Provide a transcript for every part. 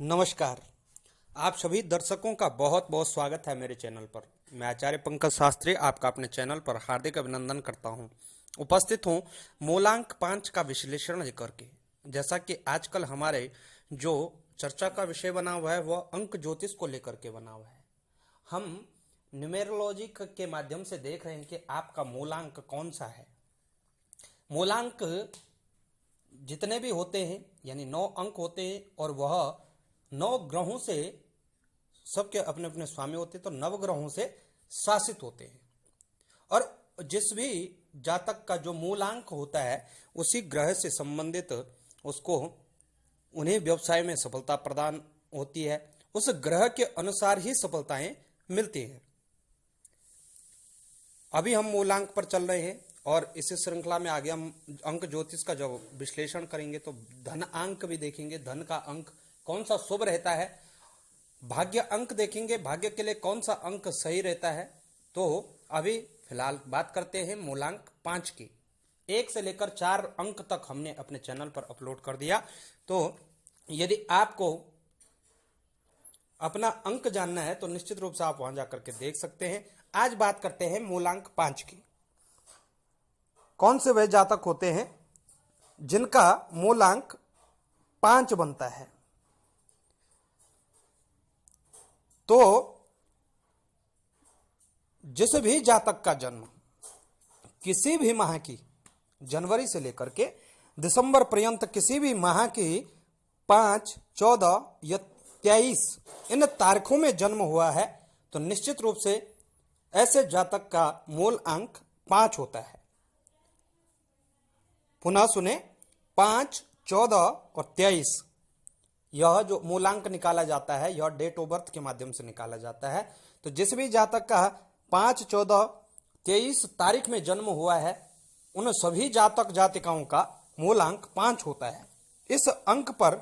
नमस्कार। आप सभी दर्शकों का बहुत बहुत स्वागत है मेरे चैनल पर। मैं आचार्य पंकज शास्त्री आपका अपने चैनल पर हार्दिक अभिनंदन करता हूं। उपस्थित हूं मूलांक 5 का विश्लेषण करके। जैसा कि आजकल हमारे जो चर्चा का विषय बना हुआ है वह अंक ज्योतिष को लेकर के बना हुआ है। हम न्यूमेरोलॉजी के माध्यम से देख रहे हैं कि आपका मूलांक कौन सा है। मूलांक जितने भी होते हैं यानी 9 अंक होते हैं और वह 9 ग्रहों से सबके अपने अपने स्वामी होते हैं, तो नवग्रहों से शासित होते हैं। और जिस भी जातक का जो मूलांक होता है उसी ग्रह से संबंधित उसको उन्हें व्यवसाय में सफलता प्रदान होती है। उस ग्रह के अनुसार ही सफलताएं मिलती हैं। अभी हम मूलांक पर चल रहे हैं और इस श्रृंखला में आगे हम अंक ज्योतिष का जो विश्लेषण करेंगे तो धन अंक भी देखेंगे। धन का अंक कौन सा शुभ रहता है, भाग्य अंक देखेंगे, भाग्य के लिए कौन सा अंक सही रहता है। तो अभी फिलहाल बात करते हैं मूलांक 5 की। 1 से लेकर 4 अंक तक हमने अपने चैनल पर अपलोड कर दिया। तो यदि आपको अपना अंक जानना है तो निश्चित रूप से आप वहां जाकर के देख सकते हैं। आज बात करते हैं मूलांक 5 की। कौन से वे जातक होते हैं जिनका मूलांक 5 बनता है। तो जिस भी जातक का जन्म किसी भी माह की जनवरी से लेकर के दिसंबर पर्यंत किसी भी माह की 5, 14 या 23 इन तारीखों में जन्म हुआ है तो निश्चित रूप से ऐसे जातक का मूल अंक 5 होता है। पुनः सुने, 5, 14 और 23 यह जो मूलांक निकाला जाता है यह डेट ऑफ बर्थ के माध्यम से निकाला जाता है। तो जिस भी जातक का 5, 14, 23 तारीख में जन्म हुआ है उन सभी जातक जातिकाओं का मूलांक 5 होता है। इस अंक पर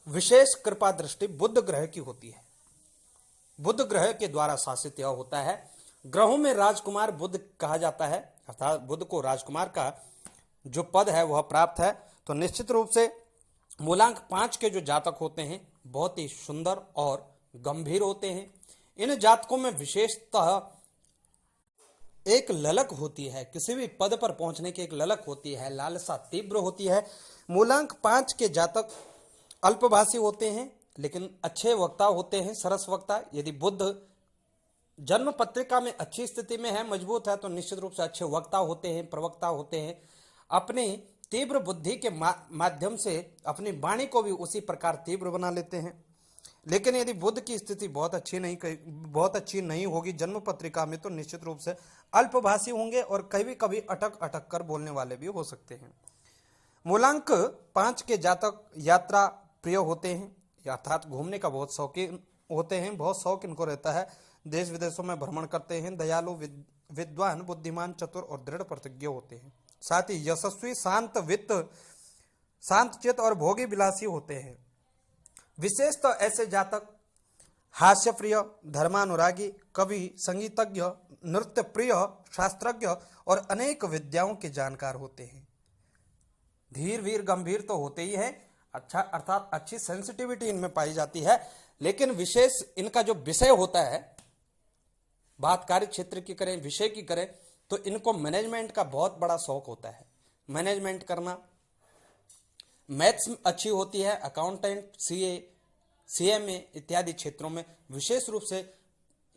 विशेष कृपा दृष्टि बुध ग्रह की होती है। बुध ग्रह के द्वारा शासित यह होता है। ग्रहों में राजकुमार बुध कहा जाता है, अर्थात बुध को राजकुमार का जो पद है वह प्राप्त है। तो निश्चित रूप से मूलांक 5 के जो जातक होते हैं बहुत ही सुंदर और गंभीर होते हैं। इन जातकों में विशेषतः एक ललक होती है, किसी भी पद पर पहुंचने की एक ललक होती है, लालसा तीव्र होती है। मूलांक 5 के जातक अल्पभाषी होते हैं लेकिन अच्छे वक्ता होते हैं, सरस वक्ता। यदि बुध जन्म पत्रिका में अच्छी स्थिति में है, मजबूत है, तो निश्चित रूप से अच्छे वक्ता होते हैं, प्रवक्ता होते हैं। अपनी तीव्र बुद्धि के माध्यम से अपनी वाणी को भी उसी प्रकार तीव्र बना लेते हैं। लेकिन यदि बुध की स्थिति बहुत अच्छी नहीं होगी जन्म पत्रिका में तो निश्चित रूप से अल्पभाषी होंगे और कभी कभी अटक अटक कर बोलने वाले भी हो सकते हैं। मूलांक 5 के जातक यात्रा प्रिय होते हैं, अर्थात घूमने का बहुत शौकीन होते हैं। बहुत शौक इनको रहता है, देश विदेशों में भ्रमण करते हैं। दयालु, विद्वान, बुद्धिमान, चतुर और दृढ़ प्रतिज्ञ होते हैं। साथ ही यशस्वी, शांत वित्त, शांतचित्त और भोगी विलासी होते हैं। विशेषतः ऐसे जातक हास्य प्रिय, धर्मानुरागी, कवि, संगीतज्ञ, नृत्य प्रिय, शास्त्रज्ञ और अनेक विद्याओं के जानकार होते हैं। धीर वीर गंभीर तो होते ही हैं, अच्छा अर्थात अच्छी सेंसिटिविटी इनमें पाई जाती है। लेकिन विशेष इनका जो विषय होता है, बात कार्य क्षेत्र की करें, विषय की करें, तो इनको मैनेजमेंट का बहुत बड़ा शौक होता है। मैनेजमेंट करना, मैथ्स अच्छी होती है, अकाउंटेंट, सीए, सीएमए इत्यादि क्षेत्रों में विशेष रूप से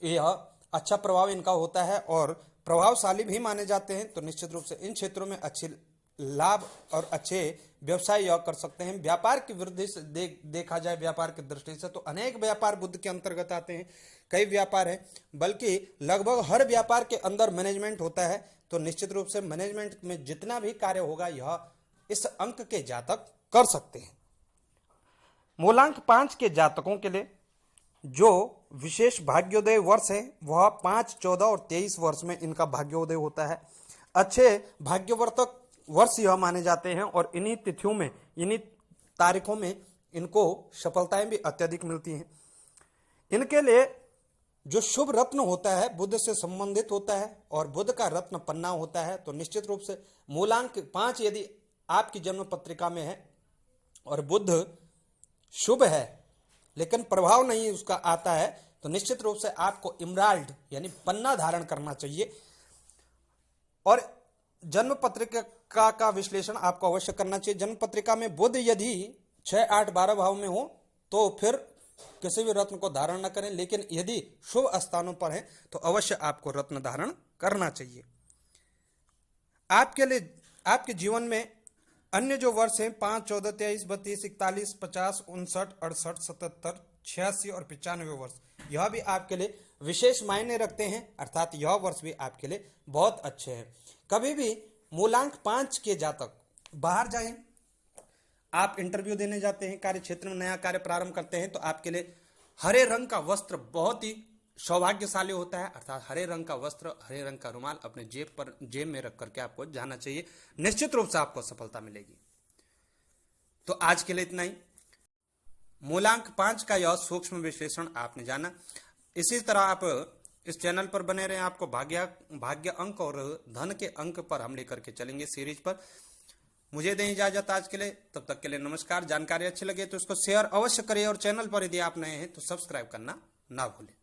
यह अच्छा प्रभाव इनका होता है और प्रभावशाली भी माने जाते हैं। तो निश्चित रूप से इन क्षेत्रों में अच्छे लाभ और अच्छे व्यवसाय यह कर सकते हैं। व्यापार की वृद्धि से देखा जाए व्यापार की दृष्टि से तो अनेक व्यापार बुध के अंतर्गत आते हैं। कई व्यापार है, बल्कि लगभग हर व्यापार के अंदर मैनेजमेंट होता है। तो निश्चित रूप से मैनेजमेंट में जितना भी कार्य होगा यह इस अंक के जातक कर सकते हैं। मूलांक 5 के जातकों के लिए जो विशेष भाग्योदय वर्ष है वह 5, 14 और 23 वर्ष में इनका भाग्योदय होता है। अच्छे भाग्यवर्तक वर्ष यह माने जाते हैं और इन्हीं तिथियों में, इन्हीं तारीखों में इनको सफलताएं भी अत्यधिक मिलती हैं। इनके लिए जो शुभ रत्न होता है बुध से संबंधित होता है और बुध का रत्न पन्ना होता है। तो निश्चित रूप से मूलांक 5 यदि आपकी जन्म पत्रिका में है और बुध शुभ है लेकिन प्रभाव नहीं उसका आता है, तो निश्चित रूप से आपको इमराल्ड यानी पन्ना धारण करना चाहिए। और जन्म पत्रिका का विश्लेषण आपको अवश्य करना चाहिए। जन्म पत्रिका में बुध यदि 6, 8, 12 भाव में हो तो फिर किसी भी रत्न को धारण न करें, लेकिन यदि शुभ स्थानों पर है तो अवश्य आपको रत्न धारण करना चाहिए। आपके लिए आपके जीवन में अन्य जो वर्ष हैं 5, 14, 23, 32, 41, 50, 59, 68, 77, 86 और 95 वर्ष, यह भी आपके लिए विशेष मायने रखते हैं, अर्थात यह वर्ष भी आपके लिए बहुत अच्छे हैं। कभी भी मूलांक 5 के जातक बाहर जाएं, आप इंटरव्यू देने जाते हैं, कार्य क्षेत्र में नया कार्य प्रारंभ करते हैं, तो आपके लिए हरे रंग का वस्त्र बहुत ही सौभाग्यशाली होता है, अर्थात हरे रंग का वस्त्र, हरे रंग का रुमाल अपने जेब में रख करके आपको जाना चाहिए। निश्चित रूप से आपको सफलता मिलेगी। तो आज के लिए इतना ही। मूलांक 5 का यह सूक्ष्म विश्लेषण आपने जाना। इसी तरह आप इस चैनल पर बने रहें, आपको भाग्य अंक और धन के अंक पर हम लेकर के चलेंगे सीरीज पर। मुझे दें इजाजत आज के लिए, तब तक के लिए नमस्कार। जानकारी अच्छी लगे तो इसको शेयर अवश्य करिए और चैनल पर यदि आप नए हैं तो सब्सक्राइब करना ना भूलें।